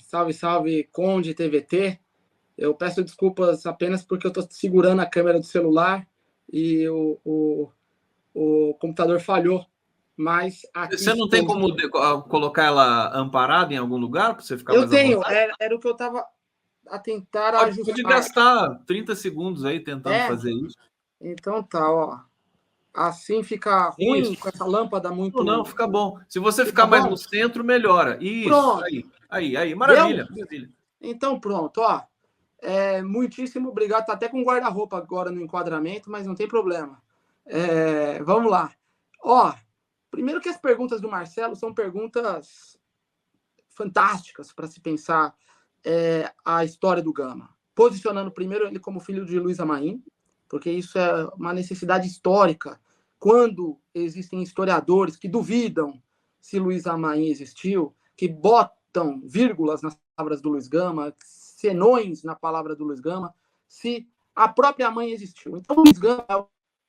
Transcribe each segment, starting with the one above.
Salve, salve, Conde TVT. Eu peço desculpas apenas porque eu estou segurando a câmera do celular e o computador falhou. Mas aqui Você não tem estou. como colocar ela amparada em algum lugar para você ficar Eu mais à tenho, vontade? era o que eu estava a tentar Pode ajustar. gastar 30 segundos aí tentando É, fazer isso. então tá, ó. Assim fica ruim Isso. com essa lâmpada Não, muito. fica bom. Se você Fica ficar mais no bom? centro, melhora. Isso, Pronto. aí. Deu? Maravilha, maravilha. Então pronto, ó. Muitíssimo obrigado. Tá até com guarda-roupa agora no enquadramento, mas não tem problema. Vamos lá. Ó, primeiro que as perguntas do Marcelo são perguntas fantásticas para se pensar a história do Gama. Posicionando primeiro ele como filho de Luiz Amaim, porque isso é uma necessidade histórica. Quando existem historiadores que duvidam se Luiz Amaim existiu, que botam vírgulas nas palavras do Luiz Gama, senões na palavra do Luiz Gama, se a própria mãe existiu. Então, o Luiz Gama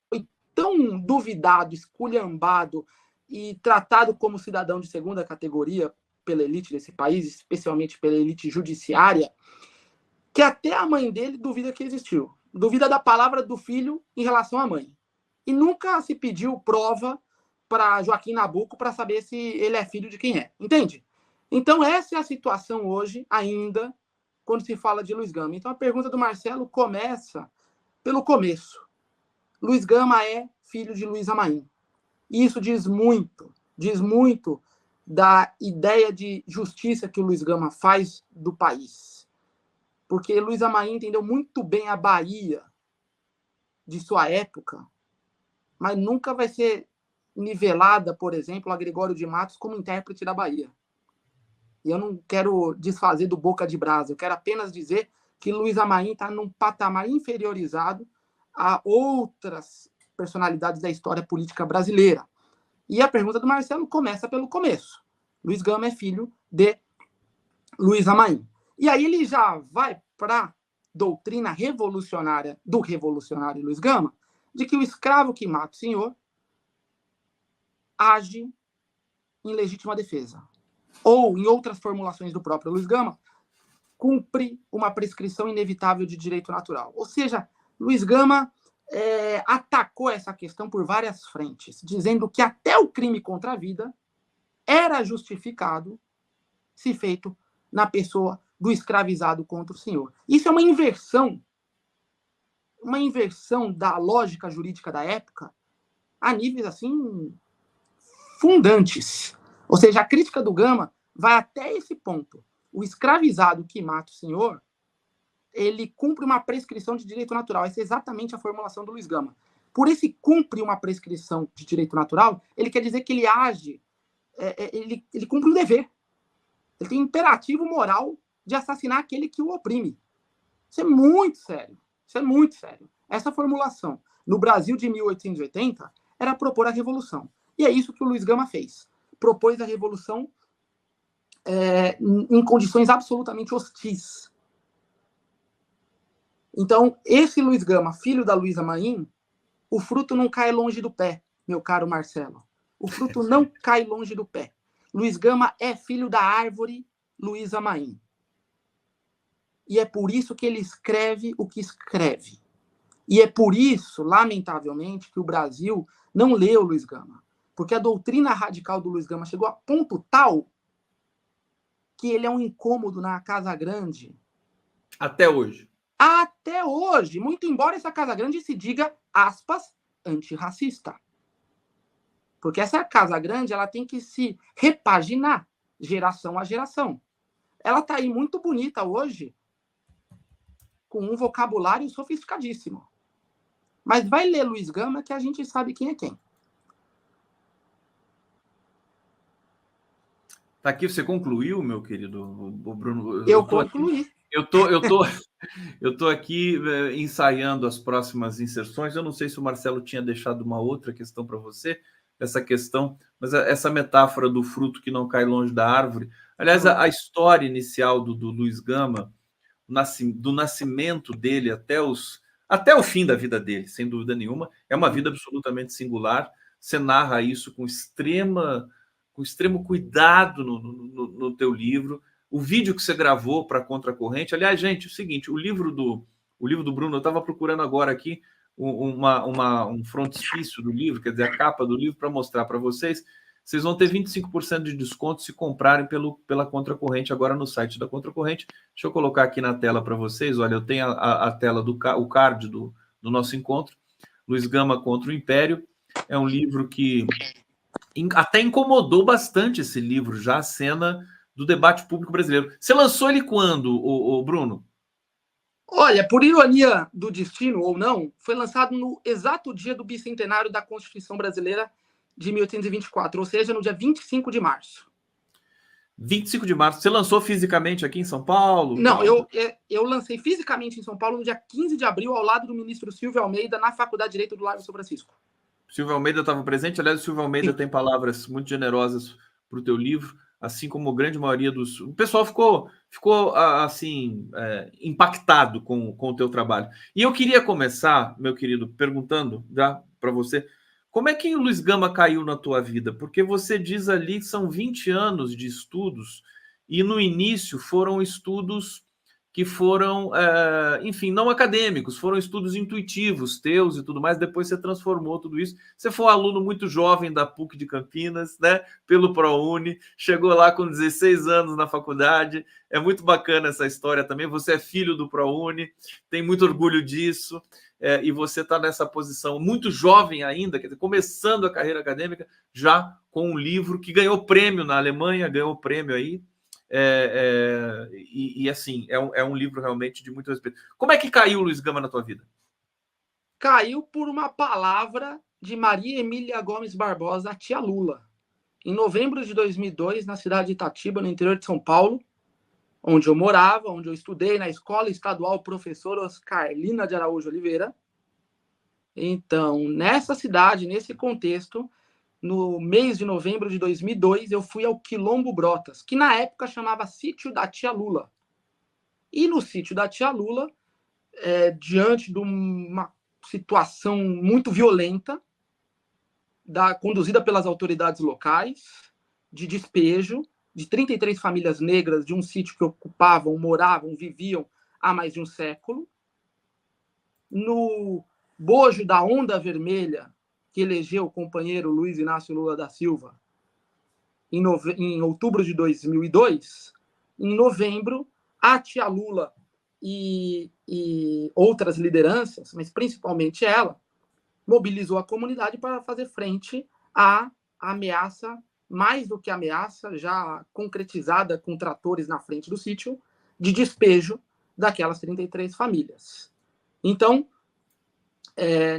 foi tão duvidado, esculhambado e tratado como cidadão de segunda categoria pela elite desse país, especialmente pela elite judiciária, que até a mãe dele duvida que existiu. Duvida da palavra do filho em relação à mãe. E nunca se pediu prova para Joaquim Nabuco para saber se ele é filho de quem é. Entende? Então, essa é a situação hoje, ainda, quando se fala de Luiz Gama. Então, a pergunta do Marcelo começa pelo começo. Luiz Gama é filho de Luiz Amaim. E isso diz muito da ideia de justiça que o Luiz Gama faz do país. Porque Luiz Amaim entendeu muito bem a Bahia de sua época, mas nunca vai ser nivelada, por exemplo, a Gregório de Matos como intérprete da Bahia. E eu não quero desfazer do Boca de Brasa, eu quero apenas dizer que Luiz Amaim está num patamar inferiorizado a outras personalidades da história política brasileira. E a pergunta do Marcelo começa pelo começo. Luiz Gama é filho de Luiz Amaim. E aí ele já vai para a doutrina revolucionária do revolucionário Luiz Gama, de que o escravo que mata o senhor age em legítima defesa. Ou, em outras formulações do próprio Luiz Gama, cumpre uma prescrição inevitável de direito natural. Ou seja, Luiz Gama atacou essa questão por várias frentes, dizendo que até o crime contra a vida era justificado se feito na pessoa do escravizado contra o senhor. Isso é uma inversão da lógica jurídica da época a níveis assim fundantes. Ou seja, a crítica do Gama vai até esse ponto. O escravizado que mata o senhor, ele cumpre uma prescrição de direito natural. Essa é exatamente a formulação do Luiz Gama. Por esse cumpre uma prescrição de direito natural, ele quer dizer que ele age, ele cumpre um dever. Ele tem imperativo moral de assassinar aquele que o oprime. Isso é muito sério. Isso é muito sério. Essa formulação, no Brasil de 1880, era propor a revolução. E é isso que o Luiz Gama fez. Propôs a revolução em condições absolutamente hostis. Então, esse Luiz Gama, filho da Luísa Maim, o fruto não cai longe do pé, meu caro Marcelo. O fruto não cai longe do pé. Luiz Gama é filho da árvore Luísa Maim. E é por isso que ele escreve o que escreve. E é por isso, lamentavelmente, que o Brasil não leu Luiz Gama. Porque a doutrina radical do Luiz Gama chegou a ponto tal que ele é um incômodo na Casa Grande. Até hoje. Até hoje, muito embora essa Casa Grande se diga, aspas, antirracista. Porque essa Casa Grande ela tem que se repaginar geração a geração. Ela está aí muito bonita hoje, com um vocabulário sofisticadíssimo. Mas vai ler Luiz Gama que a gente sabe quem é quem. Tá aqui, você concluiu, meu querido Bruno? Eu concluí. Aqui, eu tô aqui ensaiando as próximas inserções. Eu não sei se o Marcelo tinha deixado uma outra questão para você, essa questão, mas essa metáfora do fruto que não cai longe da árvore. Aliás, a história inicial do Luiz Gama, do nascimento dele até o fim da vida dele, sem dúvida nenhuma, é uma vida absolutamente singular. Você narra isso com extremo cuidado no teu livro. o vídeo que você gravou para Contracorrente. Aliás, gente, é o seguinte, o livro do Bruno, eu estava procurando agora aqui um frontispício do livro, quer dizer, a capa do livro, para mostrar para vocês. Vocês vão ter 25% de desconto se comprarem pela Contracorrente agora no site da Contracorrente. Deixa eu colocar aqui na tela para vocês. Olha, eu tenho a tela o card do nosso encontro. Luiz Gama contra o Império. É um livro que até incomodou bastante, esse livro, já a cena do debate público brasileiro. Você lançou ele quando, o Bruno? Olha, por ironia do destino ou não, foi lançado no exato dia do bicentenário da Constituição Brasileira de 1824, ou seja, no dia 25 de março. 25 de março. Você lançou fisicamente aqui em São Paulo? Não, eu lancei fisicamente em São Paulo no dia 15 de abril, ao lado do ministro Silvio Almeida, na Faculdade de Direito do Largo São Francisco. Silvio Almeida estava presente. Aliás, o Silvio Almeida tem palavras muito generosas para o teu livro, assim como a grande maioria dos... O pessoal ficou assim, impactado com o teu trabalho. E eu queria começar, meu querido, perguntando para você, como é que o Luiz Gama caiu na tua vida? Porque você diz ali que são 20 anos de estudos, e no início foram estudos que foram, enfim, não acadêmicos, foram estudos intuitivos teus e tudo mais. Depois você transformou tudo isso. Você foi um aluno muito jovem da PUC de Campinas, né? Pelo ProUni, chegou lá com 16 anos na faculdade. É muito bacana essa história também. Você é filho do ProUni, tem muito orgulho disso. E você está nessa posição muito jovem ainda, quer dizer, começando a carreira acadêmica, já com um livro que ganhou prêmio na Alemanha, ganhou prêmio aí. Assim, é um livro realmente de muito respeito. Como é que caiu o Luiz Gama na tua vida? Caiu por uma palavra de Maria Emília Gomes Barbosa, a tia Lula. Em novembro de 2002, na cidade de Itatiba, no interior de São Paulo, onde eu morava, onde eu estudei na Escola Estadual Professor Oscar Lina de Araújo Oliveira. Então, nessa cidade, nesse contexto, no mês de novembro de 2002, eu fui ao Quilombo Brotas, que na época chamava Sítio da Tia Lula. E no Sítio da Tia Lula, diante de uma situação muito violenta, conduzida pelas autoridades locais, de despejo, de 33 famílias negras de um sítio que ocupavam, moravam, viviam há mais de um século. No bojo da onda vermelha que elegeu o companheiro Luiz Inácio Lula da Silva em outubro de 2002, em novembro, a tia Lula e outras lideranças, mas principalmente ela, mobilizou a comunidade para fazer frente à ameaça, mais do que ameaça, já concretizada com tratores na frente do sítio, de despejo daquelas 33 famílias. Então,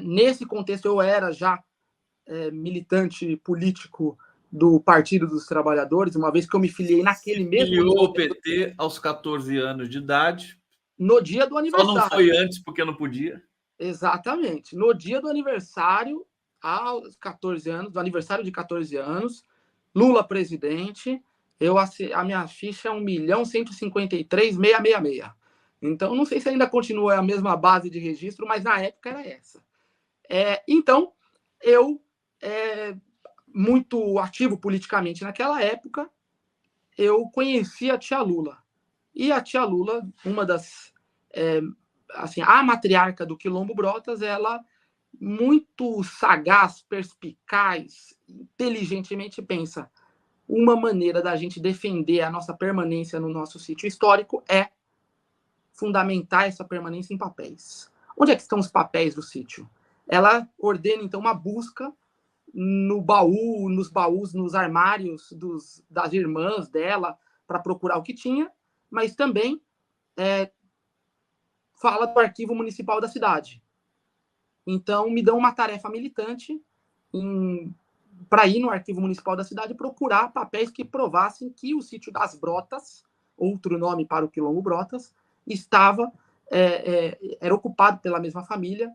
nesse contexto, eu era já militante político do Partido dos Trabalhadores, uma vez que eu me filiei naquele mesmo... Filiou ao PT aos 14 anos de idade. No dia do aniversário. Só não foi antes porque não podia. Exatamente. No dia do aniversário, aos 14 anos, do aniversário de 14 anos, Lula presidente, a minha ficha é 1.153.666. Então, não sei se ainda continua a mesma base de registro, mas na época era essa. Então, eu, muito ativo politicamente naquela época, eu conheci a tia Lula. E a tia Lula, uma das... assim, a matriarca do Quilombo Brotas, ela muito sagaz, perspicaz, inteligentemente pensa: uma maneira da gente defender a nossa permanência no nosso sítio histórico é fundamentar essa permanência em papéis. Onde é que estão os papéis do sítio? Ela ordena, então, uma busca no baú, nos baús, nos armários das irmãs dela, para procurar o que tinha, mas também fala do arquivo municipal da cidade. Então, me dão uma tarefa militante para ir no arquivo municipal da cidade e procurar papéis que provassem que o sítio das Brotas, outro nome para o Quilombo Brotas, era ocupado pela mesma família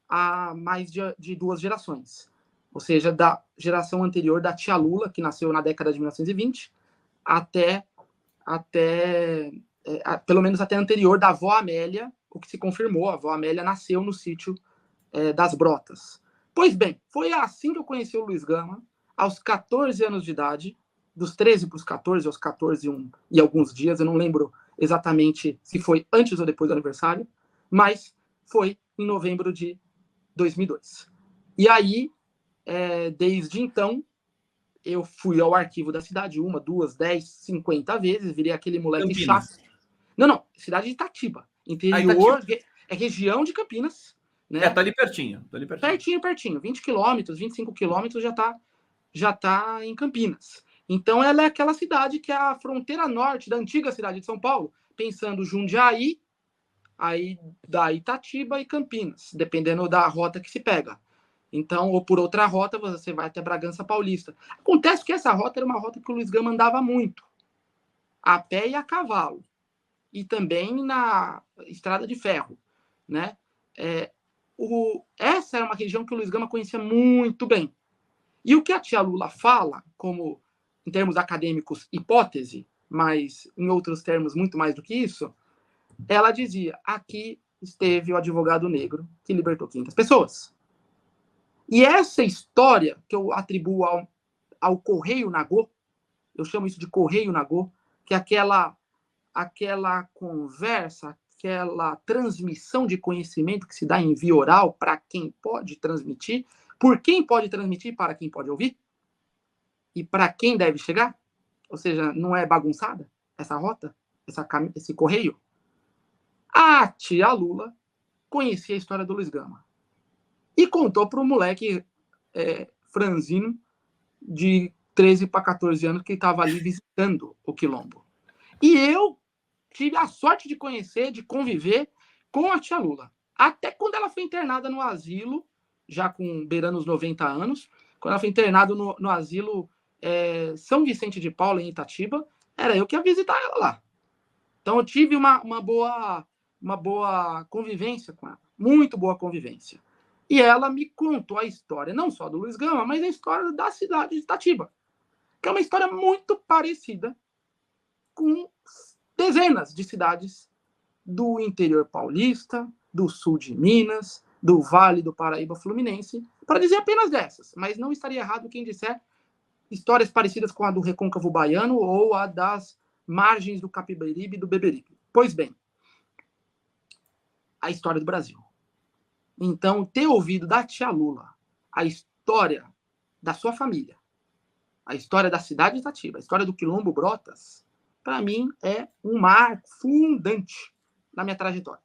há mais de 2 gerações. Ou seja, da geração anterior da tia Lula, que nasceu na década de 1920, até pelo menos até anterior da avó Amélia, o que se confirmou. A avó Amélia nasceu no sítio das Brotas. Pois bem, foi assim que eu conheci o Luiz Gama, aos 14 anos de idade, dos 13 para os 14, aos 14 e alguns dias, eu não lembro exatamente se foi antes ou depois do aniversário, mas foi em novembro de 2002. E aí, desde então, eu fui ao arquivo da cidade 1, 2, 10, 50 vezes, virei aquele moleque chato. Não, cidade de Itatiba, interior, região de Campinas. Né? Tá ali pertinho. Pertinho. 20 quilômetros, 25 quilômetros já tá em Campinas. Então, ela é aquela cidade que é a fronteira norte da antiga cidade de São Paulo, pensando Jundiaí, aí da Itatiba e Campinas, dependendo da rota que se pega. Então, ou por outra rota, você vai até Bragança Paulista. Acontece que essa rota era uma rota que o Luiz Gama andava muito, a pé e a cavalo, e também na estrada de ferro, né? Essa era uma região que o Luiz Gama conhecia muito bem. E o que a tia Lula fala, como, em termos acadêmicos, hipótese, mas em outros termos muito mais do que isso, ela dizia, aqui esteve o advogado negro que libertou 500 pessoas. E essa história que eu atribuo ao Correio Nagô, eu chamo isso de Correio Nagô, que é aquela conversa, aquela transmissão de conhecimento que se dá em via oral para quem pode transmitir, por quem pode transmitir, para quem pode ouvir, e para quem deve chegar. Ou seja, não é bagunçada essa rota, esse correio. A tia Lula conhecia a história do Luiz Gama e contou para o moleque franzino de 13 para 14 anos que estava ali visitando o Quilombo. E eu tive a sorte de conhecer, de conviver com a tia Lula. Até quando ela foi internada no asilo, já com beirando os 90 anos, quando ela foi internada no asilo São Vicente de Paula, em Itatiba, era eu que ia visitar ela lá. Então eu tive uma boa convivência com ela, muito boa convivência. E ela me contou a história, não só do Luiz Gama, mas a história da cidade de Itatiba, que é uma história muito parecida com dezenas de cidades do interior paulista, do sul de Minas, do Vale do Paraíba Fluminense, para dizer apenas dessas, mas não estaria errado quem disser histórias parecidas com a do Recôncavo Baiano ou a das margens do Capibaribe e do Beberibe. Pois bem, a história do Brasil. Então, ter ouvido da tia Lula a história da sua família, a história da cidade de Itatiba, a história do Quilombo Brotas, para mim é um marco fundante na minha trajetória.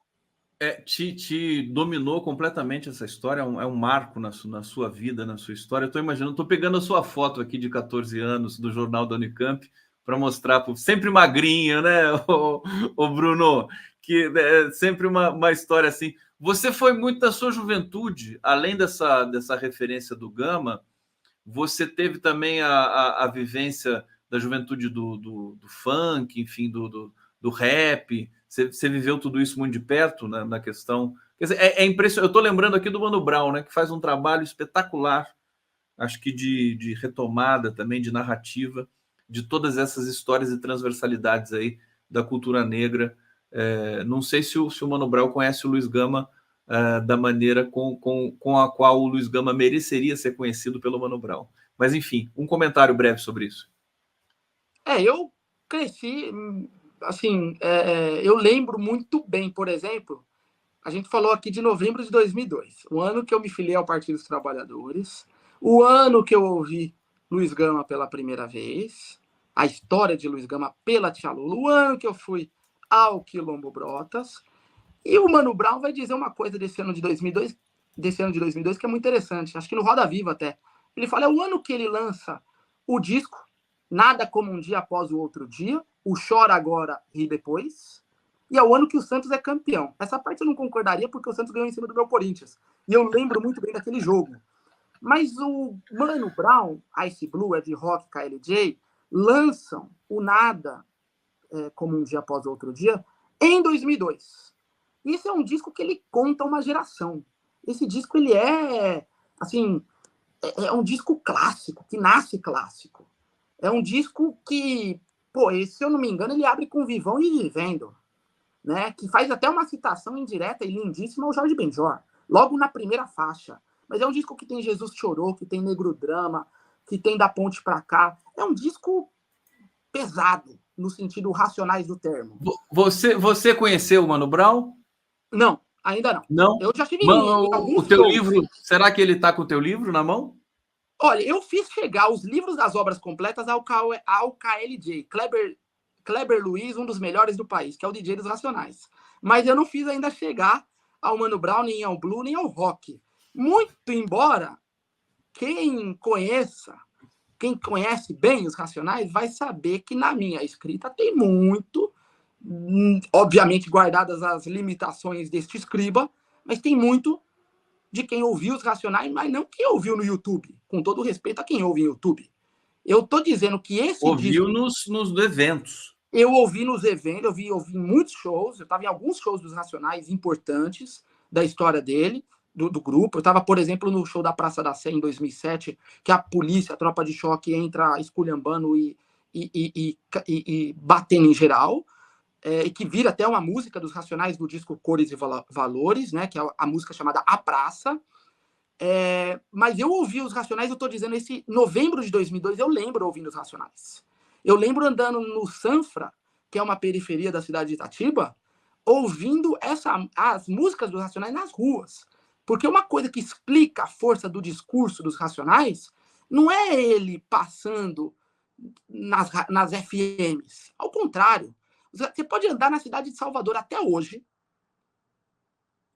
Te dominou completamente essa história, é um marco na sua vida, na sua história. Eu estou imaginando, estou pegando a sua foto aqui de 14 anos do Jornal da Unicamp para mostrar, sempre magrinho, né, o Bruno, que é sempre uma história assim. Você foi muito da sua juventude, além dessa referência do Gama, você teve também a vivência da juventude do funk, enfim, do rap. Você viveu tudo isso muito de perto, né, na questão. Quer dizer, é impressionante. Eu estou lembrando aqui do Mano Brown, né, que faz um trabalho espetacular, acho que de retomada também, de narrativa, de todas essas histórias e transversalidades aí da cultura negra. Não sei se o Mano Brown conhece o Luiz Gama da maneira com a qual o Luiz Gama mereceria ser conhecido pelo Mano Brown. Mas, enfim, um comentário breve sobre isso. Eu cresci, assim, eu lembro muito bem, por exemplo, a gente falou aqui de novembro de 2002, o ano que eu me filiei ao Partido dos Trabalhadores, o ano que eu ouvi Luiz Gama pela primeira vez, a história de Luiz Gama pela tia Lula, o ano que eu fui ao Quilombo Brotas, e o Mano Brown vai dizer uma coisa desse ano de 2002 que é muito interessante, acho que no Roda Viva até. Ele fala, é o ano que ele lança o disco Nada Como Um Dia Após o Outro Dia, o Chora Agora, Ri Depois, e é o ano que o Santos é campeão. Essa parte eu não concordaria porque o Santos ganhou em cima do meu Corinthians, e eu lembro muito bem daquele jogo. Mas o Mano Brown, Ice Blue, Ed Rock, KLJ, lançam o Nada Como Um Dia Após o Outro Dia em 2002. Isso é um disco que ele conta uma geração. Esse disco, ele assim, é um disco clássico, que nasce clássico. É um disco que, se eu não me engano, ele abre com Vivão e Vivendo, né? Que faz até uma citação indireta e lindíssima ao Jorge Benjor, logo na primeira faixa. Mas é um disco que tem Jesus Chorou, que tem Negro Drama, que tem Da Ponte Pra Cá. É um disco pesado, no sentido racionais do termo. Você conheceu o Mano Brown? Não, ainda não. Não? Eu já tive Mano, em alguns o teu shows. livro, será que ele está com o teu livro na mão? Olha, eu fiz chegar os livros das obras completas ao KLJ, Kleber Luiz, um dos melhores do país, que é o DJ dos Racionais. Mas eu não fiz ainda chegar ao Mano Brown, nem ao Blue, nem ao Rock. Muito embora quem conhece bem os Racionais vai saber que na minha escrita tem muito, obviamente guardadas as limitações deste escriba, mas tem muito de quem ouviu os Racionais, mas não quem ouviu no YouTube. Com todo respeito a quem ouve no YouTube. Eu tô dizendo que esse ouviu disco... nos eventos. Eu ouvi nos eventos, eu ouvi muitos shows, eu estava em alguns shows dos Racionais importantes da história dele, do grupo. Eu estava, por exemplo, no show da Praça da Sé em 2007, que a polícia, a tropa de choque entra esculhambando e batendo em geral, e que vira até uma música dos Racionais do disco Cores e Valores, né, que é a música chamada A Praça. Mas eu ouvi os Racionais, eu estou dizendo, esse novembro de 2002, eu lembro ouvindo os Racionais. Eu lembro andando no Sanfra, que é uma periferia da cidade de Itatiba, ouvindo as músicas dos Racionais nas ruas. Porque uma coisa que explica a força do discurso dos Racionais não é ele passando nas FMs. Ao contrário, você pode andar na cidade de Salvador até hoje,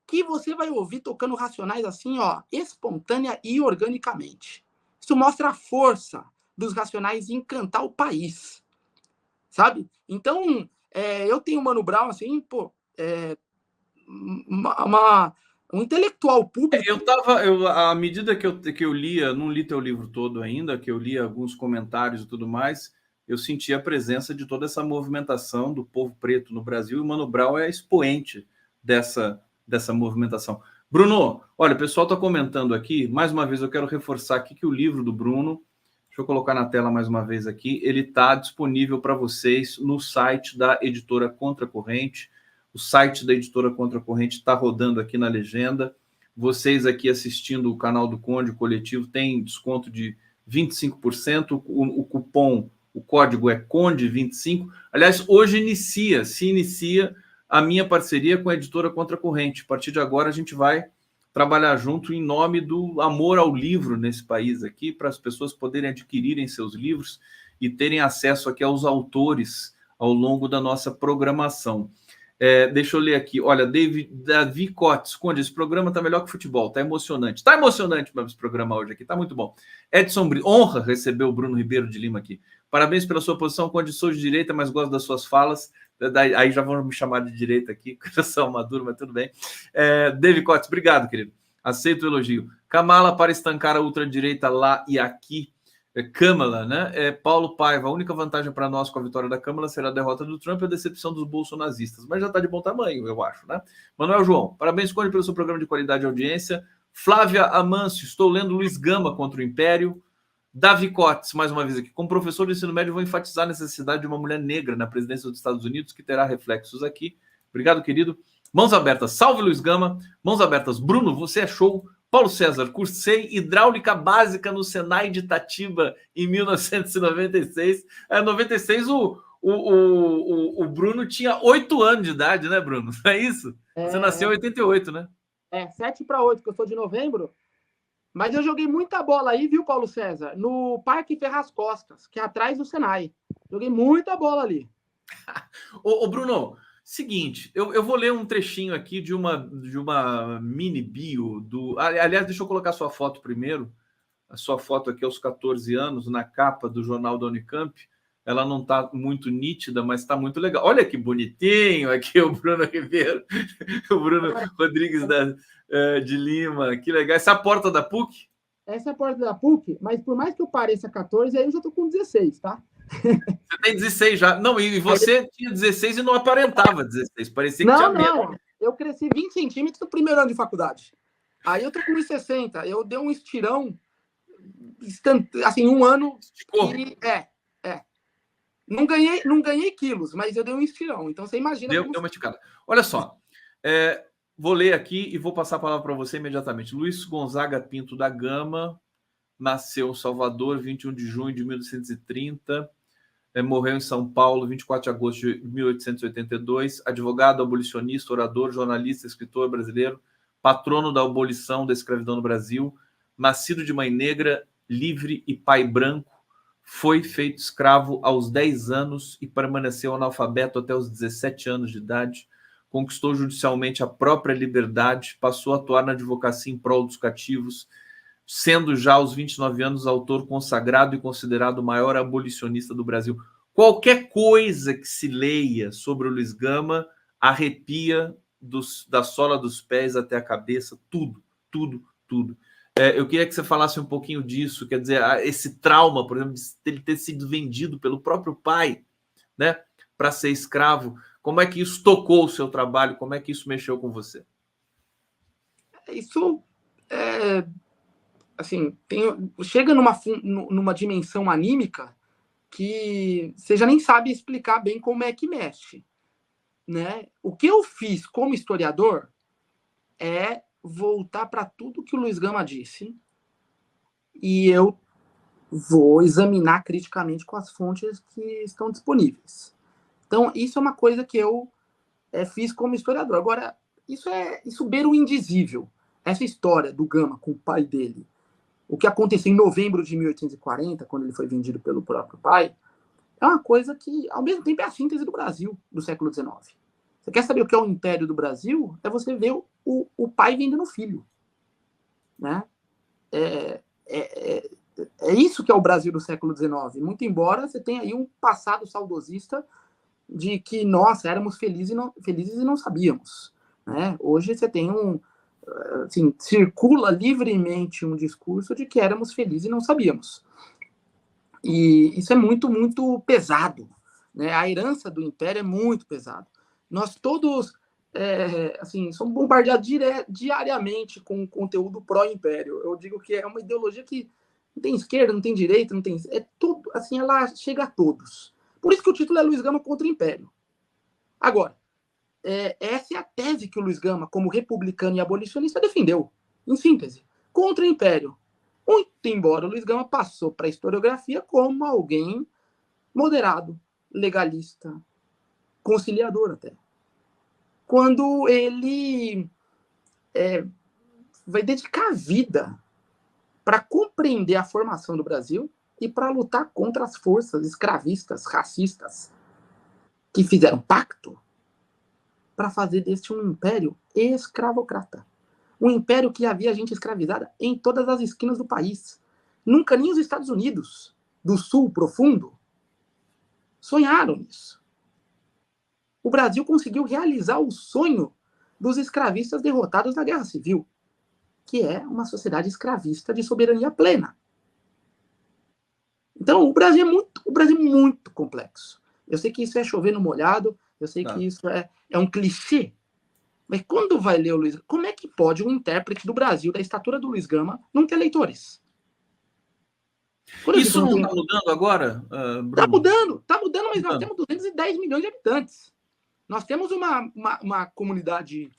que você vai ouvir tocando Racionais assim, ó, espontânea e organicamente. Isso mostra a força dos Racionais em cantar o país, sabe? Então, eu tenho o Mano Brown, assim, pô, um intelectual público. À medida que eu lia, não li teu livro todo ainda, que eu li alguns comentários e tudo mais, eu senti a presença de toda essa movimentação do povo preto no Brasil, e o Mano Brown é expoente dessa movimentação. Bruno, olha, o pessoal está comentando aqui, mais uma vez eu quero reforçar aqui que o livro do Bruno, deixa eu colocar na tela mais uma vez aqui, ele está disponível para vocês no site da Editora Contracorrente. O site da Editora Contracorrente está rodando aqui na legenda. Vocês aqui assistindo o canal do Conde, o coletivo, tem desconto de 25%. O cupom, o código é CONDE25. Aliás, hoje se inicia a minha parceria com a Editora Contracorrente. A partir de agora, a gente vai trabalhar junto em nome do amor ao livro nesse país aqui, para as pessoas poderem adquirirem seus livros e terem acesso aqui aos autores ao longo da nossa programação. Deixa eu ler aqui. Olha, Davi Cotes, Conde, esse programa está melhor que futebol, está emocionante. Está emocionante esse programa hoje aqui, está muito bom. Edson Brito, honra receber o Bruno Ribeiro de Lima aqui. Parabéns pela sua posição, Conde, sou de direita, mas gosto das suas falas. Aí já vão me chamar de direita aqui, eu sou maduro, mas tudo bem. David Cotes, obrigado, querido. Aceito o elogio. Kamala para estancar a ultradireita lá e aqui. Câmara, né? Paulo Paiva, a única vantagem para nós com a vitória da Câmara será a derrota do Trump e a decepção dos bolsonaristas. Mas já está de bom tamanho, eu acho, né? Manuel João, parabéns, Conde, pelo seu programa de qualidade e audiência. Flávia Amâncio, estou lendo Luiz Gama contra o Império. Davi Cotes, mais uma vez aqui. Como professor de ensino médio, vou enfatizar a necessidade de uma mulher negra na presidência dos Estados Unidos, que terá reflexos aqui. Obrigado, querido. Mãos abertas, salve Luiz Gama. Mãos abertas, Bruno, você é show. Paulo César, cursei hidráulica básica no Senai de Itatiba em 1996. Em 96, o Bruno tinha 8 anos de idade, né, Bruno? Não é isso? Você nasceu em 88, né? 7 para 8, que eu sou de novembro. Mas eu joguei muita bola aí, viu, Paulo César? No Parque Ferraz Costas, que é atrás do Senai. Joguei muita bola ali. Ô, Bruno, seguinte, eu vou ler um trechinho aqui de uma mini bio do... Aliás, deixa eu colocar a sua foto primeiro. A sua foto aqui aos 14 anos, na capa do Jornal da Unicamp. Ela não está muito nítida, mas está muito legal. Olha que bonitinho aqui o Bruno Ribeiro, o Bruno Rodrigues de Lima. Que legal. Essa é a porta da PUC? Essa é a porta da PUC, mas por mais que eu pareça 14, aí eu já estou com 16, tá? Você tem 16 já. Não, e você tinha 16 e não aparentava 16. Parecia que tinha medo. Não. Eu cresci 20 centímetros no primeiro ano de faculdade. Aí eu tô com 1,60. Eu dei um estirão, assim, um ano. E, Não ganhei quilos, mas eu dei um estirão. Então você imagina. Deu uma esticada. Olha só. Vou ler aqui e vou passar a palavra para você imediatamente. Luiz Gonzaga Pinto da Gama nasceu em Salvador, 21 de junho de 1930. morreu em São Paulo, 24 de agosto de 1882, advogado, abolicionista, orador, jornalista, escritor brasileiro, patrono da abolição da escravidão no Brasil, nascido de mãe negra, livre e pai branco, foi feito escravo aos 10 anos e permaneceu analfabeto até os 17 anos de idade, conquistou judicialmente a própria liberdade, passou a atuar na advocacia em prol dos cativos, sendo já aos 29 anos autor consagrado e considerado o maior abolicionista do Brasil. Qualquer coisa que se leia sobre o Luiz Gama arrepia da sola dos pés até a cabeça, tudo. Eu queria que você falasse um pouquinho disso, quer dizer, esse trauma, por exemplo, de ele ter sido vendido pelo próprio pai, né, para ser escravo. Como é que isso tocou o seu trabalho? Como é que isso mexeu com você? Isso assim, chega numa dimensão anímica que você já nem sabe explicar bem como é que mexe, né? O que eu fiz como historiador é voltar para tudo que o Luiz Gama disse e eu vou examinar criticamente com as fontes que estão disponíveis. Então, isso é uma coisa que eu fiz como historiador. Agora, isso beira o indizível. Essa história do Gama com o pai dele, o que aconteceu em novembro de 1840, quando ele foi vendido pelo próprio pai, é uma coisa que, ao mesmo tempo, é a síntese do Brasil do século XIX. Você quer saber o que é o Império do Brasil? É você ver o pai vendendo o filho. Né? É isso que é o Brasil do século XIX. Muito embora você tenha aí um passado saudosista de que, nossa, éramos felizes e não sabíamos. Né? Hoje você tem assim, circula livremente um discurso de que éramos felizes e não sabíamos. E isso é muito, muito pesado. Né? A herança do Império é muito pesada. Nós todos assim, somos bombardeados diariamente com conteúdo pró-império. Eu digo que é uma ideologia que não tem esquerda, não tem direita, não tem... É tudo, assim, ela chega a todos. Por isso que o título é Luiz Gama contra o Império. Agora, essa é a tese que o Luiz Gama, como republicano e abolicionista, defendeu, em síntese, contra o Império. Muito embora o Luiz Gama passou para a historiografia como alguém moderado, legalista, conciliador até. Quando ele vai dedicar a vida para compreender a formação do Brasil e para lutar contra as forças escravistas, racistas, que fizeram pacto para fazer deste um império escravocrata. Um império que havia gente escravizada em todas as esquinas do país. Nunca nem os Estados Unidos, do sul profundo, sonharam nisso. O Brasil conseguiu realizar o sonho dos escravistas derrotados na Guerra Civil, que é uma sociedade escravista de soberania plena. Então, o Brasil é muito complexo. Eu sei que isso é chover no molhado, eu sei que isso é um clichê, mas quando vai ler o Luiz Gama, como é que pode um intérprete do Brasil, da estatura do Luiz Gama, não ter leitores? Isso não está mudando agora, Bruno? Está mudando, mas nós temos 210 milhões de habitantes. Nós temos uma comunidade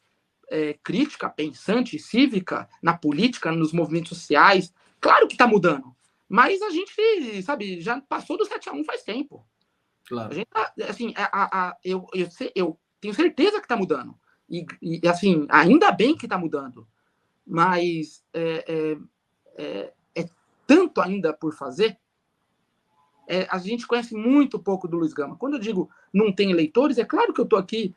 crítica, pensante, cívica, na política, nos movimentos sociais. Claro que está mudando. Mas a gente, sabe, já passou do 7-1 faz tempo. Claro. A gente assim, eu tenho certeza que está mudando. E, assim, ainda bem que está mudando. Mas é tanto ainda por fazer. A gente conhece muito pouco do Luiz Gama. Quando eu digo não tem leitores, é claro que eu estou aqui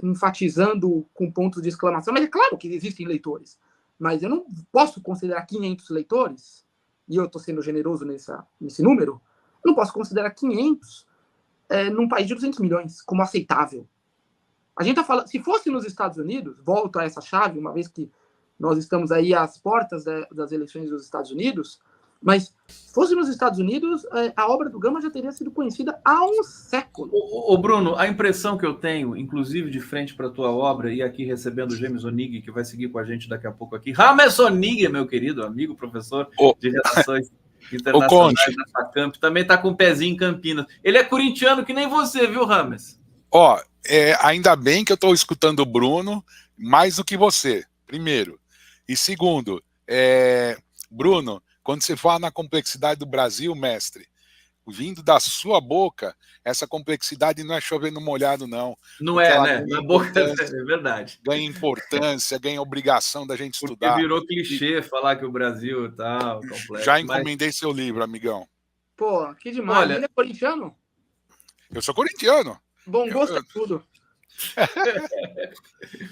enfatizando com pontos de exclamação, mas é claro que existem leitores. Mas eu não posso considerar 500 leitores, e eu estou sendo generoso nesse número, não posso considerar 500 num país de 200 milhões como aceitável. A gente está falando, se fosse nos Estados Unidos, volto a essa chave, uma vez que nós estamos aí às portas das eleições dos Estados Unidos, mas se fosse nos Estados Unidos, a obra do Gama já teria sido conhecida há um século. Ô Bruno, a impressão que eu tenho, inclusive de frente para a tua obra, e aqui recebendo o James Onig, que vai seguir com a gente daqui a pouco aqui. James Onig, meu querido amigo, professor de Relações Internacionais da FACamp, também está com um pezinho em Campinas. Ele é corintiano que nem você, viu, James? Ainda bem que eu estou escutando o Bruno mais do que você, primeiro. E segundo, Bruno, quando você fala na complexidade do Brasil, mestre, vindo da sua boca, essa complexidade não é chover no molhado, não. Não Porque é, ela né? Na boca é verdade. Ganha importância, ganha obrigação da gente Porque estudar. virou clichê falar que o Brasil é tal, complexo. Já encomendei seu livro, amigão. Pô, que demais. Olha, ele é corintiano? Eu sou corintiano. Bom gosto é tudo.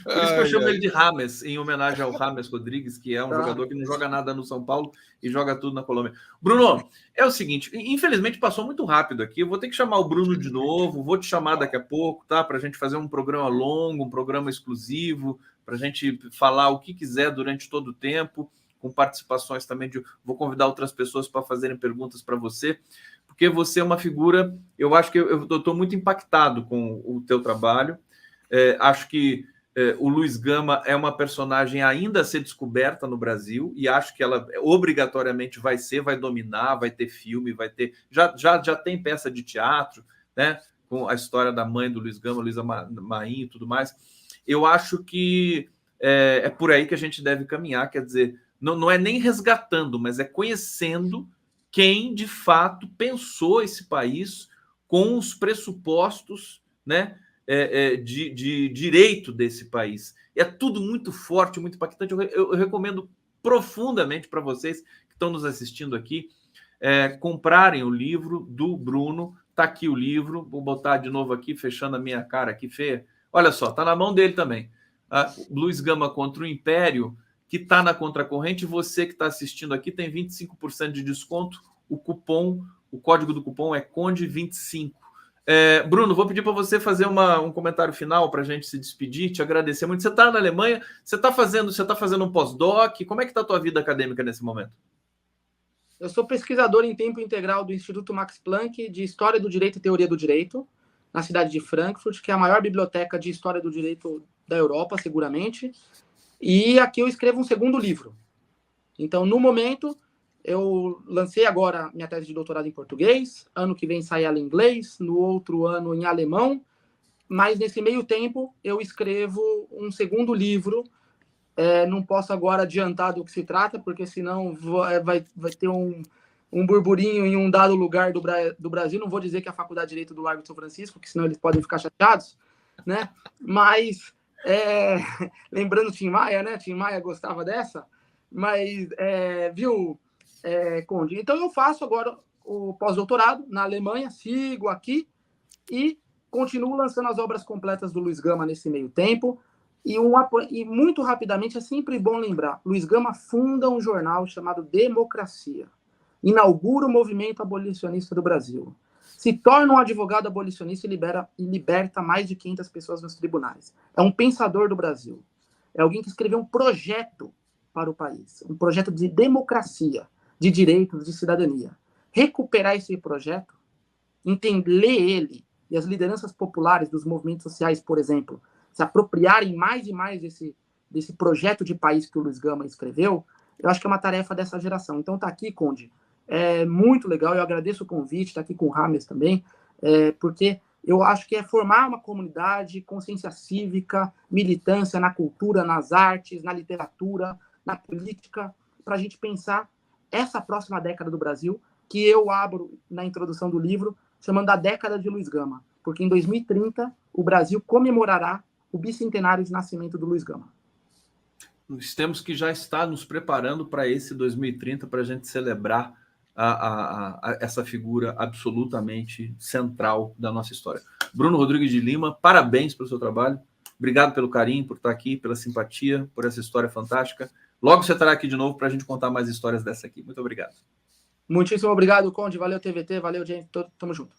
Por isso que eu chamo ele de James, em homenagem ao James Rodrigues, que é um Tá. jogador que não joga nada no São Paulo e joga tudo na Colômbia. Bruno, é o seguinte, infelizmente passou muito rápido aqui, eu vou ter que chamar o Bruno de novo, vou te chamar daqui a pouco, tá? Para a gente fazer um programa longo, um programa exclusivo, para a gente falar o que quiser durante todo o tempo, com participações também de... Vou convidar outras pessoas para fazerem perguntas para você, porque você é uma figura... Eu acho que eu estou muito impactado com o teu trabalho. Acho que o Luiz Gama é uma personagem ainda a ser descoberta no Brasil e acho que ela obrigatoriamente vai dominar, vai ter filme, vai ter... Já tem peça de teatro, né? Com a história da mãe do Luiz Gama, Luísa Maim e tudo mais. Eu acho que é por aí que a gente deve caminhar, quer dizer, não é nem resgatando, mas é conhecendo quem, de fato, pensou esse país com os pressupostos, né, de direito desse país. É tudo muito forte, muito impactante. Eu recomendo profundamente para vocês que estão nos assistindo aqui comprarem o livro do Bruno. Está aqui o livro. Vou botar de novo aqui, fechando a minha cara aqui feia. Olha só, está na mão dele também. Luiz Gama contra o Império, que está na contracorrente. Você que está assistindo aqui tem 25% de desconto. O código do cupom é CONDE25. Bruno, vou pedir para você fazer um comentário final para a gente se despedir, te agradecer muito. Você está na Alemanha, você está fazendo um pós-doc. Como é que está a tua vida acadêmica nesse momento? Eu sou pesquisador em tempo integral do Instituto Max Planck de História do Direito e Teoria do Direito, na cidade de Frankfurt, que é a maior biblioteca de História do Direito da Europa, seguramente. E aqui eu escrevo um segundo livro. Então, no momento, eu lancei agora minha tese de doutorado em português, ano que vem sai ela em inglês, no outro ano em alemão, mas nesse meio tempo eu escrevo um segundo livro. Não posso agora adiantar do que se trata, porque senão vai ter um burburinho em um dado lugar do Brasil. Não vou dizer que é a Faculdade de Direito do Largo de São Francisco, porque senão eles podem ficar chateados, né? Mas, lembrando Tim Maia, né? Tim Maia gostava dessa, mas, viu, Conde? Então, eu faço agora o pós-doutorado na Alemanha, sigo aqui e continuo lançando as obras completas do Luiz Gama nesse meio tempo. E muito rapidamente, é sempre bom lembrar, Luiz Gama funda um jornal chamado Democracia, inaugura o movimento abolicionista do Brasil, se torna um advogado abolicionista e liberta mais de 500 pessoas nos tribunais. É um pensador do Brasil, é alguém que escreveu um projeto para o país, um projeto de democracia, de direitos, de cidadania. Recuperar esse projeto, ler ele e as lideranças populares dos movimentos sociais, por exemplo, se apropriarem mais e mais desse projeto de país que o Luiz Gama escreveu, eu acho que é uma tarefa dessa geração. Então tá aqui, Conde, é muito legal, eu agradeço o convite, tá aqui com o James também, porque eu acho que é formar uma comunidade, consciência cívica, militância na cultura, nas artes, na literatura, na política, para a gente pensar essa próxima década do Brasil, que eu abro na introdução do livro, chamando a década de Luiz Gama, porque em 2030 o Brasil comemorará o bicentenário de nascimento do Luiz Gama. Nós temos que já estar nos preparando para esse 2030, para a gente celebrar essa figura absolutamente central da nossa história. Bruno Rodrigues de Lima, parabéns pelo seu trabalho. Obrigado pelo carinho, por estar aqui, pela simpatia, por essa história fantástica. Logo você estará aqui de novo para a gente contar mais histórias dessa aqui. Muito obrigado. Muitíssimo obrigado, Conde. Valeu, TVT. Valeu, gente. Tamo junto.